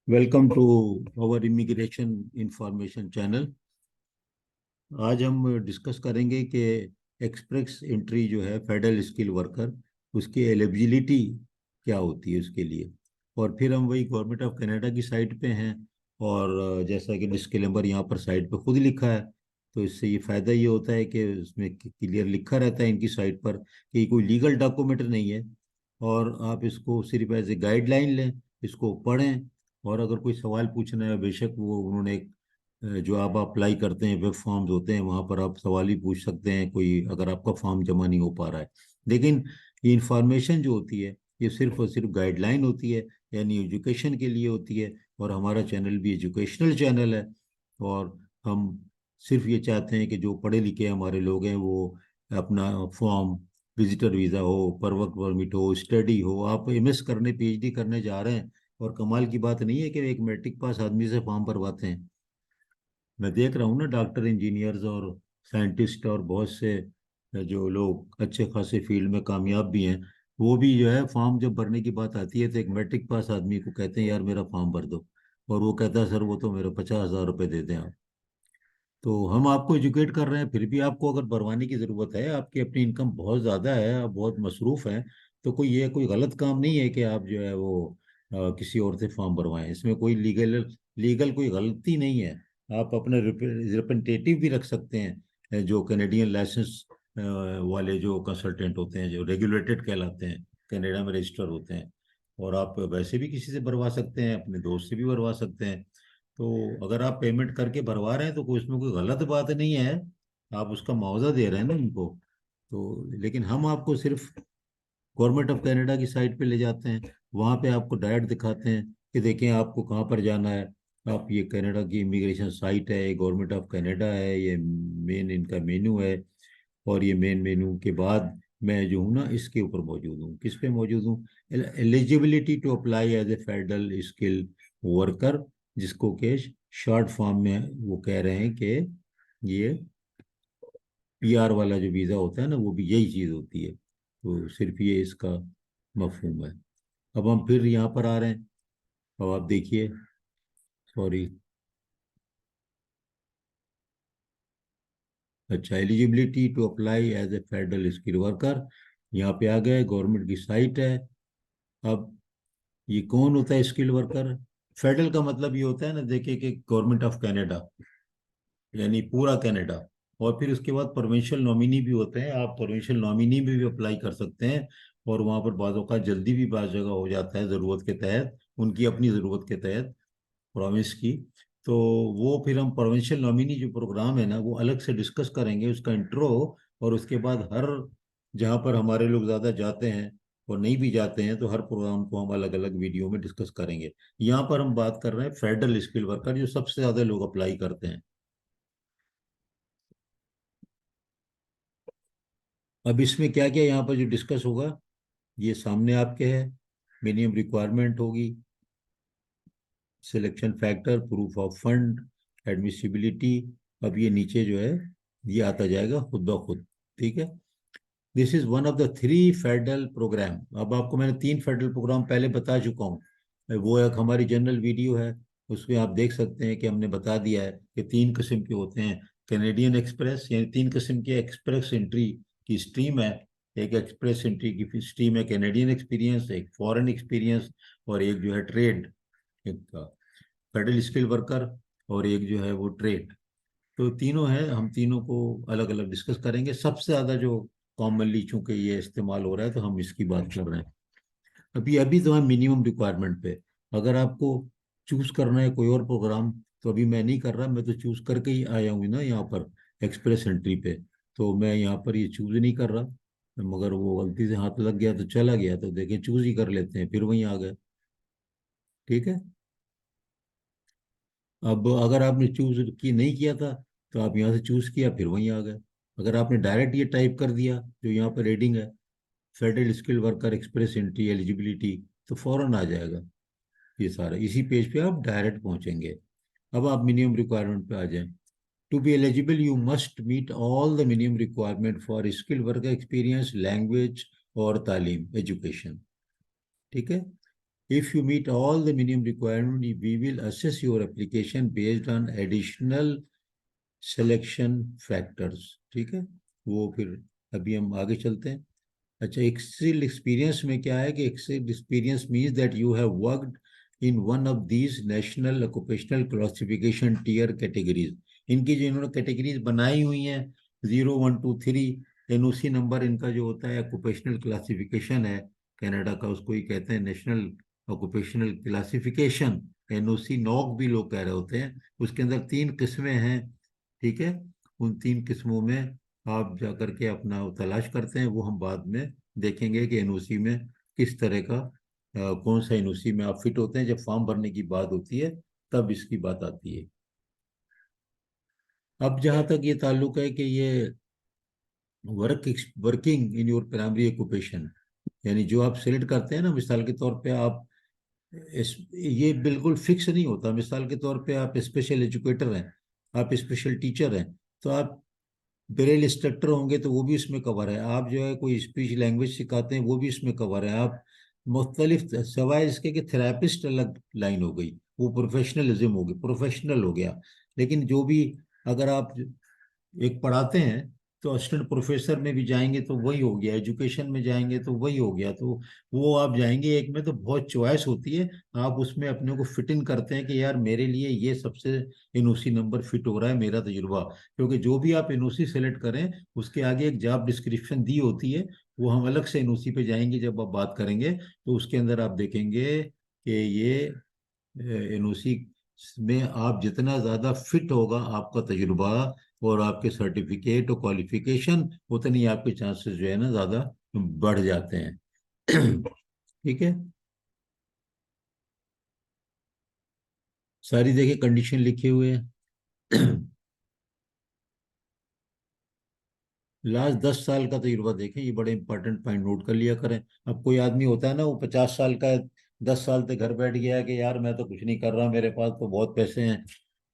Welcome to our immigration information channel. आज हम discuss करेंगे कि एक्सप्रेस एंट्री जो है फेडरल स्किल वर्कर, उसकी एलिजिबिलिटी क्या होती है उसके लिए। और फिर हम वही गवर्नमेंट ऑफ कनाडा की साइट पे हैं। और जैसा कि डिस्क्लेमर यहाँ पर साइट पे खुद लिखा है, तो इससे ये फ़ायदा ये होता है कि उसमें क्लियर लिखा रहता है इनकी साइट पर कि कोई लीगल डॉक्यूमेंट नहीं है। और आप इसको सिर्फ एज ए गाइडलाइन लें, इसको पढ़ें। और अगर कोई सवाल पूछना है, बेशक वो उन्होंने जो आप अप्लाई करते हैं वेब फॉर्म्स होते हैं, वहाँ पर आप सवाल ही पूछ सकते हैं कोई, अगर आपका फॉर्म जमा नहीं हो पा रहा है। लेकिन ये इंफॉर्मेशन जो होती है, ये सिर्फ और सिर्फ गाइडलाइन होती है, यानी एजुकेशन के लिए होती है। और हमारा चैनल भी एजुकेशनल चैनल है। और हम सिर्फ ये चाहते हैं कि जो पढ़े लिखे हमारे लोग हैं वो अपना फॉर्म, विजिटर वीज़ा हो, पर वर्क परमिट हो, स्टडी हो, आप एमएस करने, पीएचडी करने जा रहे हैं। और कमाल की बात नहीं है कि एक मैट्रिक पास आदमी से फॉर्म भरवाते हैं। मैं देख रहा हूँ ना, डॉक्टर, इंजीनियर्स और साइंटिस्ट और बहुत से जो लोग अच्छे खासे फील्ड में कामयाब भी हैं, वो भी जो है फॉर्म जब भरने की बात आती है तो एक मैट्रिक पास आदमी को कहते हैं यार मेरा फॉर्म भर दो, और वो कहता है सर वो तो मेरे 50,000 रुपये दे दें आप। तो हम आपको एजुकेट कर रहे हैं, फिर भी आपको अगर भरवाने की ज़रूरत है, आपकी अपनी इनकम बहुत ज़्यादा है, आप बहुत मसरूफ़ हैं, तो कोई ये कोई गलत काम नहीं है कि आप जो है वो किसी और से फॉर्म भरवाएं। इसमें कोई लीगल लीगल कोई गलती नहीं है। आप अपने रिप्रेजेंटेटिव भी रख सकते हैं, जो कैनेडियन लाइसेंस वाले जो कंसल्टेंट होते हैं, जो रेगुलेटेड कहलाते हैं, कनाडा में रजिस्टर होते हैं। और आप वैसे भी किसी से भरवा सकते हैं, अपने दोस्त से भी भरवा सकते हैं। तो अगर आप पेमेंट करके भरवा रहे हैं तो कोई उसमें कोई गलत बात नहीं है, आप उसका मुआवजा दे रहे हैं ना उनको। तो लेकिन हम आपको सिर्फ गवर्नमेंट ऑफ कनाडा की साइट पे ले जाते हैं, वहाँ पे आपको डायरेक्ट दिखाते हैं कि देखें आपको कहाँ पर जाना है। आप, ये कनाडा की इमिग्रेशन साइट है, ये गवर्नमेंट ऑफ कनाडा है, ये मेन इनका मेनू है। और ये मेन मेनू के बाद मैं जो हूँ ना इसके ऊपर मौजूद हूँ, किस पे मौजूद हूँ, eligibility to apply as a federal skill worker, जिसको के शॉर्ट फॉर्म में वो कह रहे हैं कि ये पीआर वाला जो वीज़ा होता है ना, वो भी यही चीज़ होती है। तो सिर्फ ये इसका मफहूम है। अब हम फिर यहाँ पर आ रहे हैं। अब आप देखिए, सॉरी, अच्छा, eligibility to apply as a federal skill worker, यहाँ पे आ गए, गवर्नमेंट की साइट है। अब ये कौन होता है स्किल वर्कर? फेडरल का मतलब ये होता है ना, देखिए कि गवर्नमेंट ऑफ कनाडा, यानी पूरा कनाडा। और फिर उसके बाद प्रोविंशियल नॉमिनी भी होते हैं, आप प्रोविंशियल नॉमिनी में भी अप्लाई कर सकते हैं। और वहाँ पर बाज़ों का जल्दी भी बाज़ जगह हो जाता है ज़रूरत के तहत, उनकी अपनी ज़रूरत के तहत, प्रोविंस की। तो वो फिर हम प्रोविंशियल नॉमिनी जो प्रोग्राम है ना, वो अलग से डिस्कस करेंगे, उसका इंट्रो। और उसके बाद हर जहाँ पर हमारे लोग ज़्यादा जाते हैं और नहीं भी जाते हैं, तो हर प्रोग्राम को हम अलग अलग वीडियो में डिस्कस करेंगे। यहाँ पर हम बात कर रहे हैं फेडरल स्किल वर्कर, जो सबसे ज़्यादा लोग अप्लाई करते हैं। अब इसमें क्या क्या यहाँ पर जो डिस्कस होगा, ये सामने आपके है। मिनिमम रिक्वायरमेंट होगी, selection factor, proof of fund, admissibility. अब ये नीचे जो है ये आता जाएगा खुद ब खुद। ठीक है, this is one of the three federal program. अब आपको मैंने तीन फेडरल प्रोग्राम पहले बता चुका हूँ, वो एक हमारी जनरल वीडियो है, उसमें आप देख सकते हैं कि हमने बता दिया है कि तीन किस्म के होते हैं। कैनेडियन एक्सप्रेस, यानी तीन किस्म के एक्सप्रेस एंट्री की स्ट्रीम है। एक एक्सप्रेस एंट्री की स्ट्रीम है कैनेडियन एक्सपीरियंस, एक फॉरेन एक्सपीरियंस, और एक जो है ट्रेड, एक फेडरल स्किल वर्कर, और एक जो है वो ट्रेड। तो तीनों है, हम तीनों को अलग अलग डिस्कस करेंगे। सबसे ज़्यादा जो कॉमनली चूंकि ये इस्तेमाल हो रहा है, तो हम इसकी बात कर रहे हैं। अभी अभी तो है मिनिमम रिक्वायरमेंट पे। अगर आपको चूज करना है कोई और प्रोग्राम, तो अभी मैं नहीं कर रहा, मैं तो चूज करके ही आया हूँ ना यहाँ पर एक्सप्रेस एंट्री पे। तो मैं यहाँ पर ये चूज नहीं कर रहा, मगर वो गलती से हाथ लग गया तो चला गया, तो देखे चूज ही कर लेते हैं, फिर वहीं आ गए। ठीक है। अब अगर आपने चूज की नहीं किया था, तो आप यहाँ से चूज किया फिर वहीं आ गए। अगर आपने डायरेक्ट ये टाइप कर दिया जो यहाँ पर रेडिंग है, federal skill worker express entry eligibility, तो फौरन आ जाएगा ये सारा, इसी पेज पे आप डायरेक्ट पहुंचेंगे। अब आप मिनिमम रिक्वायरमेंट पे आ जाएं। To be eligible you must meet all the minimum requirement for skill worker experience, language और तालीम, एजुकेशन। ठीक है। If you meet all the minimum requirement, we will assess your application based on additional selection factors. ठीक है, वो फिर अभी हम आगे चलते हैं। अच्छा, एक्सेल एक्सपीरियंस में क्या है कि excel experience means that you have worked in one of these national occupational classification tier categories. इनकी जो इन्होंने कैटेगरीज बनाई हुई हैं, 0, 1, 2, 3, एनओसी नंबर इनका जो होता है ऑक्यूपेशनल क्लासिफिकेशन है कनाडा का, उसको ही कहते हैं national occupational classification, NOC knock भी लोग कह रहे होते हैं। उसके अंदर 3 किस्में हैं। ठीक है, उन 3 किस्मों में आप जा करके अपना तलाश करते हैं, वो हम बाद में देखेंगे कि एनओसी में किस तरह का कौन सा एनओसी में आप फिट होते हैं। जब फॉर्म भरने की बात होती है तब इसकी बात आती है। अब जहाँ तक ये ताल्लुक है कि ये working in your primary occupation, यानी जो आप सिलेक्ट करते हैं ना, मिसाल के तौर पे आप ये बिल्कुल फिक्स नहीं होता। मिसाल के तौर पे आप स्पेशल एजुकेटर हैं, आप स्पेशल टीचर हैं, तो आप ब्रेल इंस्ट्रक्टर होंगे तो वो भी इसमें कवर है। आप जो है कोई स्पीच लैंग्वेज सिखाते हैं वो भी इसमें कवर है। आप मुख्तलिफ, सवाए इसके कि थेरापिस्ट अलग लाइन हो गई, वो प्रोफेशनलिज्म हो गई, प्रोफेशनल हो गया। लेकिन जो भी, अगर आप एक पढ़ाते हैं तो असिस्टेंट प्रोफेसर में भी जाएंगे तो वही हो गया, एजुकेशन में जाएंगे तो वही हो गया। तो वो आप जाएंगे एक में तो बहुत चॉइस होती है, आप उसमें अपने को फिट इन करते हैं कि यार मेरे लिए ये सबसे एनओसी नंबर फिट हो रहा है, मेरा तजुर्बा। क्योंकि जो भी आप एनओसी सेलेक्ट करें उसके आगे एक जॉब डिस्क्रिप्शन दी होती है, वो हम अलग से एनओसी पे जाएंगे जब आप बात करेंगे तो उसके अंदर आप देखेंगे कि ये एनओसी में आप जितना ज़्यादा फिट होगा आपका तजुर्बा और आपके सर्टिफिकेट और क्वालिफिकेशन, उतनी आपके चांसेस जो है ना ज़्यादा बढ़ जाते हैं। ठीक है, सारी देखिए कंडीशन लिखे हुए हैं। लास्ट 10 साल का तजुर्बा देखें, ये बड़े इंपॉर्टेंट पॉइंट नोट कर लिया करें। अब कोई आदमी होता है ना, वो 50 साल का है, 10 साल तक घर बैठ गया है कि यार मैं तो कुछ नहीं कर रहा, मेरे पास तो बहुत पैसे हैं,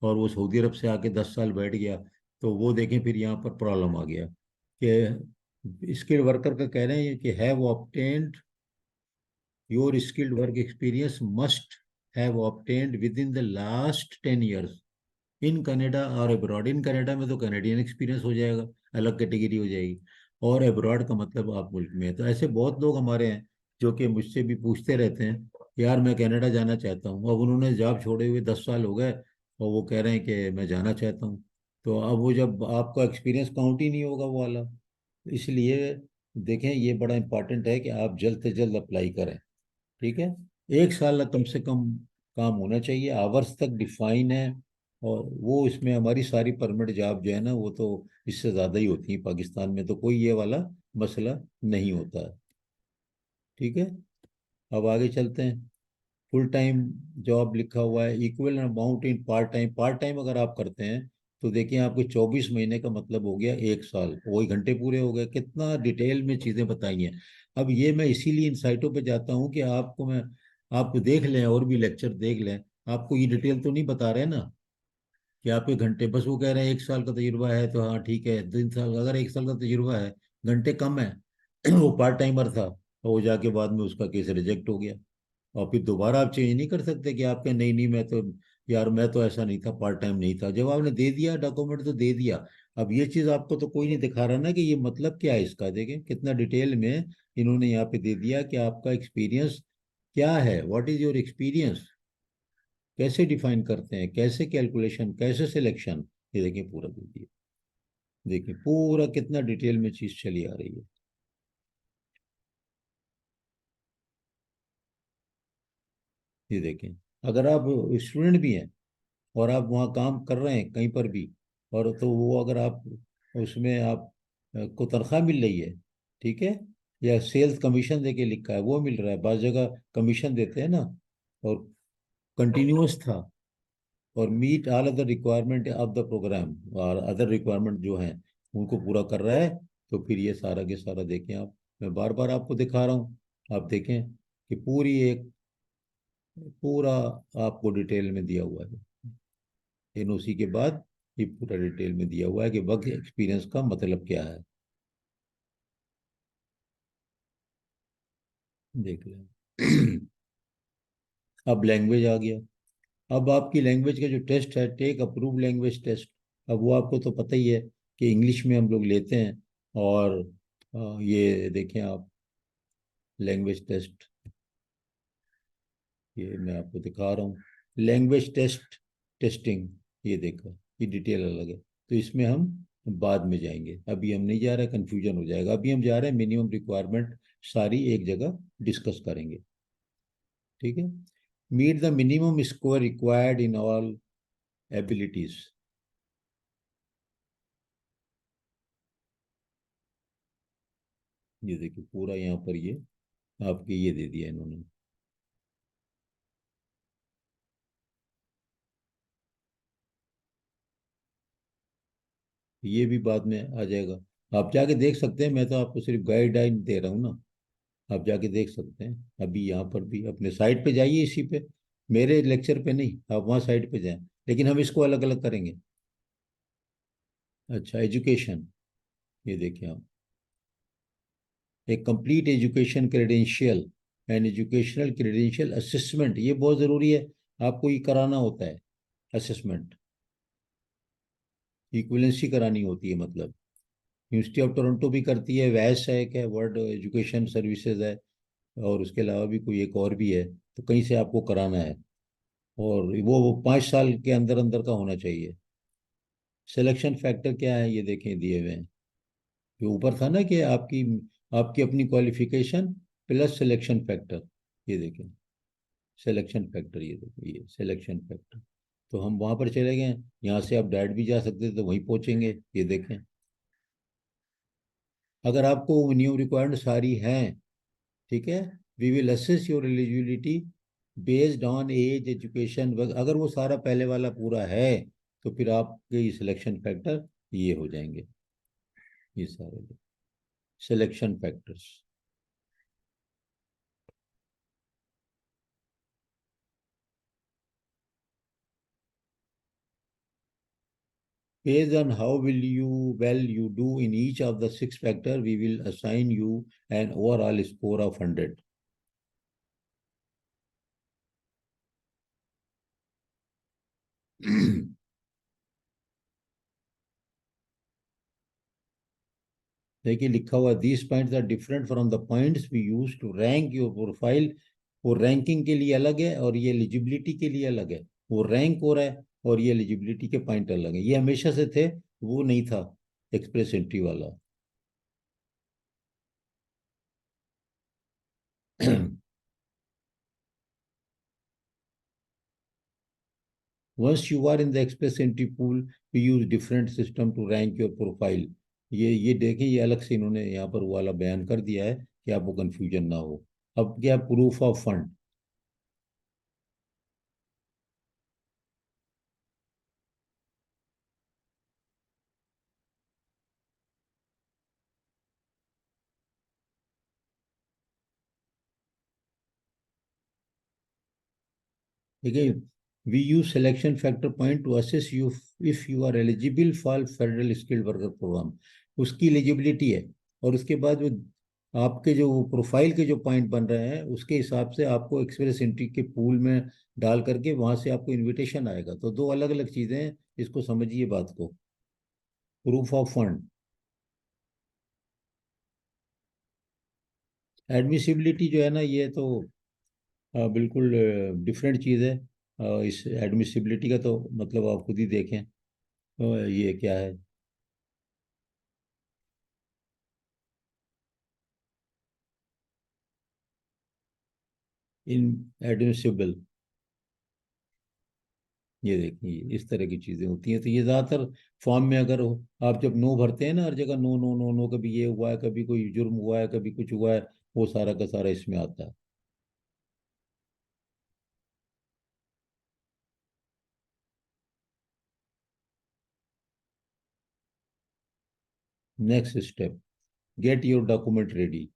और वो सऊदी अरब से आके 10 साल बैठ गया, तो वो देखें फिर यहाँ पर प्रॉब्लम आ गया कि स्किल्ड वर्कर का कह रहे हैं कि have obtained your skilled work experience must have obtained with in the last 10 years in Canada और अब्रॉड। इन कनाडा में तो कैनेडियन एक्सपीरियंस हो जाएगा, अलग कैटेगरी हो जाएगी, और अब्रॉड का मतलब आप मुल्क में है। तो ऐसे बहुत लोग हमारे हैं जो कि मुझसे भी पूछते रहते हैं, यार मैं कनाडा जाना चाहता हूँ, अब उन्होंने जॉब छोड़े हुए 10 साल हो गए और वो कह रहे हैं कि मैं जाना चाहता हूँ। तो अब वो जब आपका एक्सपीरियंस काउंट ही नहीं होगा वो वाला, इसलिए देखें ये बड़ा इंपॉर्टेंट है कि आप जल्द से जल्द अप्लाई करें। ठीक है, 1 साल कम से कम काम होना चाहिए, आवर्स तक डिफाइन है। और वो इसमें हमारी सारी परमानेंट जॉब जो है ना वो तो इससे ज़्यादा ही होती है पाकिस्तान में, तो कोई ये वाला मसला नहीं होता है। ठीक है, अब आगे चलते हैं। फुल टाइम जॉब लिखा हुआ है, equal amount in part time. Part time अगर आप करते हैं तो देखिए आपके 24 महीने का मतलब हो गया 1 साल, वही घंटे पूरे हो गए। कितना डिटेल में चीज़ें बताई हैं। अब ये मैं इसीलिए इन साइटों पे जाता हूँ कि आपको मैं, आप देख लें और भी लेक्चर देख लें, आपको ये डिटेल तो नहीं बता रहे ना कि आपके घंटे, बस वो कह रहे हैं 1 साल का तजुर्बा है तो हाँ ठीक है, 3 साल, अगर 1 साल का तजुर्बा है, घंटे कम है, वो पार्ट टाइमर था, तो वो जाके बाद में उसका केस रिजेक्ट हो गया। और फिर दोबारा आप चेंज नहीं कर सकते कि आपके नहीं नहीं मैं तो, यार मैं तो ऐसा नहीं था, पार्ट टाइम नहीं था। जब आपने दे दिया डॉक्यूमेंट तो दे दिया। अब ये चीज़ आपको तो कोई नहीं दिखा रहा ना कि ये मतलब क्या है इसका। देखें कितना डिटेल में इन्होंने यहाँ पे दे दिया कि आपका एक्सपीरियंस क्या है, व्हाट इज योर एक्सपीरियंस, कैसे डिफाइन करते हैं, कैसे कैलकुलेशन, कैसे सिलेक्शन। ये देखिए पूरा दे दिया, देखिए पूरा कितना डिटेल में चीज़ चली आ रही है। ये देखें, अगर आप स्टूडेंट भी हैं और आप वहाँ काम कर रहे हैं कहीं पर भी, और तो वो अगर आप उसमें आप को तनख्वाह मिल रही है, ठीक है, या सेल्स कमीशन देके लिखा है वो मिल रहा है, बाज़ जगह कमीशन देते हैं ना, और कंटिन्यूअस था, और meet all other requirement of the program, और अदर रिक्वायरमेंट जो हैं उनको पूरा कर रहा है, तो फिर ये सारा के सारा देखें आप, मैं बार बार आपको दिखा रहा हूँ, आप देखें कि पूरी एक, पूरा आपको डिटेल में दिया हुआ है। एनओसी के बाद ये पूरा डिटेल में दिया हुआ है कि वर्क एक्सपीरियंस का मतलब क्या है। देख लें। अब लैंग्वेज आ गया। अब आपकी लैंग्वेज का जो टेस्ट है, टेक अप्रूव लैंग्वेज टेस्ट, अब वो आपको तो पता ही है कि इंग्लिश में हम लोग लेते हैं। और ये देखें आप, लैंग्वेज टेस्ट, ये मैं आपको दिखा रहा हूँ, लैंग्वेज टेस्ट, टेस्टिंग, ये देखो, ये डिटेल अलग है। तो इसमें हम बाद में जाएंगे, अभी हम नहीं जा रहे, कंफ्यूजन हो जाएगा। अभी हम जा रहे हैं मिनिमम रिक्वायरमेंट सारी एक जगह डिस्कस करेंगे। ठीक है। Meet the minimum score required in all abilities. ये देखिए पूरा यहाँ पर ये आपके ये दे दिया इन्होंने। ये भी बाद में आ जाएगा, आप जाके देख सकते हैं, मैं तो आपको सिर्फ गाइडलाइन दे रहा हूँ ना। आप जाके देख सकते हैं, अभी यहाँ पर भी अपने साइट पे जाइए, इसी पे, मेरे लेक्चर पे नहीं, आप वहाँ साइट पे जाएं। लेकिन हम इसको अलग अलग करेंगे। अच्छा, एजुकेशन, ये देखिए आप, एक complete education credential and educational credential assessment, ये बहुत ज़रूरी है, आपको ये कराना होता है, असेसमेंट, इक्विवेलेंसी करानी होती है मतलब। यूनिवर्सिटी ऑफ टोरंटो भी करती है, वैस है, क्या वर्ल्ड एजुकेशन सर्विसेज है, और उसके अलावा भी कोई एक और भी है, तो कहीं से आपको कराना है। और वो 5 साल के अंदर अंदर का होना चाहिए। सिलेक्शन फैक्टर क्या है, ये देखें दिए हुए हैं, जो ऊपर था ना कि आपकी आपकी अपनी क्वालिफिकेशन प्लस सिलेक्शन फैक्टर, ये देखें, सिलेक्शन फैक्टर, ये देखो, ये सिलेक्शन फैक्टर। तो हम वहाँ पर चले गए, यहाँ से आप डायरेक्ट भी जा सकते थे, तो वहीं पहुँचेंगे, ये देखें। अगर आपको न्यू रिक्वायरमेंट सारी हैं, ठीक है, we will assess your eligibility based on age, education, अगर वो सारा पहले वाला पूरा है, तो फिर आपके सिलेक्शन फैक्टर ये हो जाएंगे, ये सारे selection factors. Based on how will you well you do in each of the six factor, we will assign you an overall score of 100. देखिए लिखा हुआ, these points are different from the points we use to rank your profile. वो ranking के लिए अलग है और ये एलिजिबिलिटी के लिए अलग है। वो रैंक हो रहा है और ये एलिजिबिलिटी के पॉइंट अलग है, ये हमेशा से थे, वो नहीं था एक्सप्रेस एंट्री वाला। Once you are in the express entry pool, we use different system to rank your profile. ये देखें, ये अलग से इन्होंने यहाँ पर वो वाला बयान कर दिया है कि आपको कंफ्यूजन ना हो। अब क्या, प्रूफ ऑफ फंड। ठीक है, we use selection factor point to assess you if you are eligible for federal skilled worker program, उसकी एलिजिबिलिटी है। और उसके बाद वो आपके जो प्रोफाइल के जो पॉइंट बन रहे हैं, उसके हिसाब से आपको एक्सप्रेस एंट्री के पूल में डाल करके वहां से आपको इनविटेशन आएगा। तो दो अलग अलग चीजें हैं, इसको समझिए बात को। प्रूफ ऑफ फंड, एडमिसिबिलिटी जो है ना, ये तो बिल्कुल डिफरेंट चीज़ है। इस एडमिसिबिलिटी का तो मतलब आप खुद ही देखें, ये क्या है, इन एडमिसिबल, ये देखिए इस तरह की चीज़ें होती हैं। तो ये ज़्यादातर फॉर्म में अगर हो, आप जब नो भरते हैं ना, हर जगह नो नो नो नो, कभी ये हुआ है, कभी कोई जुर्म हुआ है, कभी कुछ हुआ है, वो सारा का सारा इसमें आता है। Next step, get your document ready.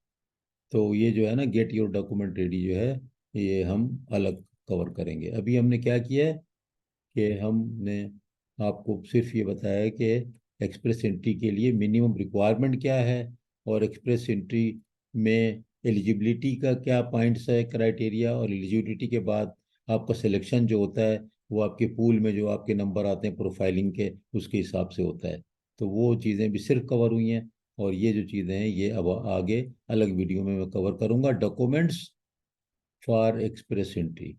तो ये जो है ना, गेट योर डॉक्यूमेंट रेडी जो है, ये हम अलग कवर करेंगे। अभी हमने क्या किया है कि हमने आपको सिर्फ ये बताया है कि एक्सप्रेस एंट्री के लिए मिनिमम रिक्वायरमेंट क्या है, और एक्सप्रेस एंट्री में एलिजिबिलिटी का क्या पॉइंट्स है, क्राइटेरिया, और एलिजिबिलिटी के बाद आपका सिलेक्शन जो होता है वो आपके पूल में जो आपके नंबर आते हैं प्रोफाइलिंग के, उसके हिसाब से होता है। तो वो चीज़ें भी सिर्फ कवर हुई हैं। और ये जो चीज़ें हैं ये अब आगे अलग वीडियो में मैं कवर करूंगा। Documents for express entry,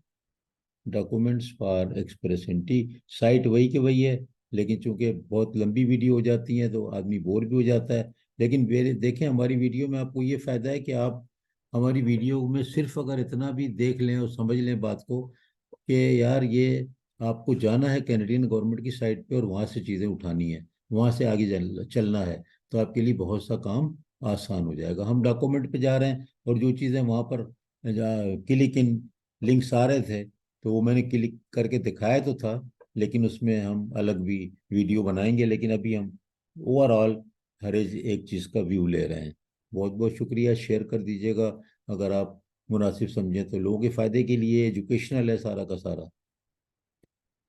documents for express entry, site वही की वही है, लेकिन चूंकि बहुत लंबी वीडियो हो जाती है तो आदमी बोर भी हो जाता है। लेकिन मेरे देखें, हमारी वीडियो में आपको ये फायदा है कि आप हमारी वीडियो में सिर्फ अगर इतना भी देख लें और समझ लें बात को कि यार ये आपको जाना है कैनेडियन गवर्नमेंट की साइट पे और वहाँ से चीज़ें उठानी है, वहाँ से आगे चलना है, तो आपके लिए बहुत सा काम आसान हो जाएगा। हम डॉक्यूमेंट पे जा रहे हैं और जो चीज़ें वहाँ पर क्लिक इन लिंक्स आ रहे थे, तो वो मैंने क्लिक करके दिखाया तो था, लेकिन उसमें हम अलग भी वीडियो बनाएंगे। लेकिन अभी हम ओवरऑल हर एक चीज़ का व्यू ले रहे हैं। बहुत बहुत शुक्रिया, शेयर कर दीजिएगा अगर आप मुनासिब समझें तो। लोगों के फ़ायदे के लिए एजुकेशनल है सारा का सारा।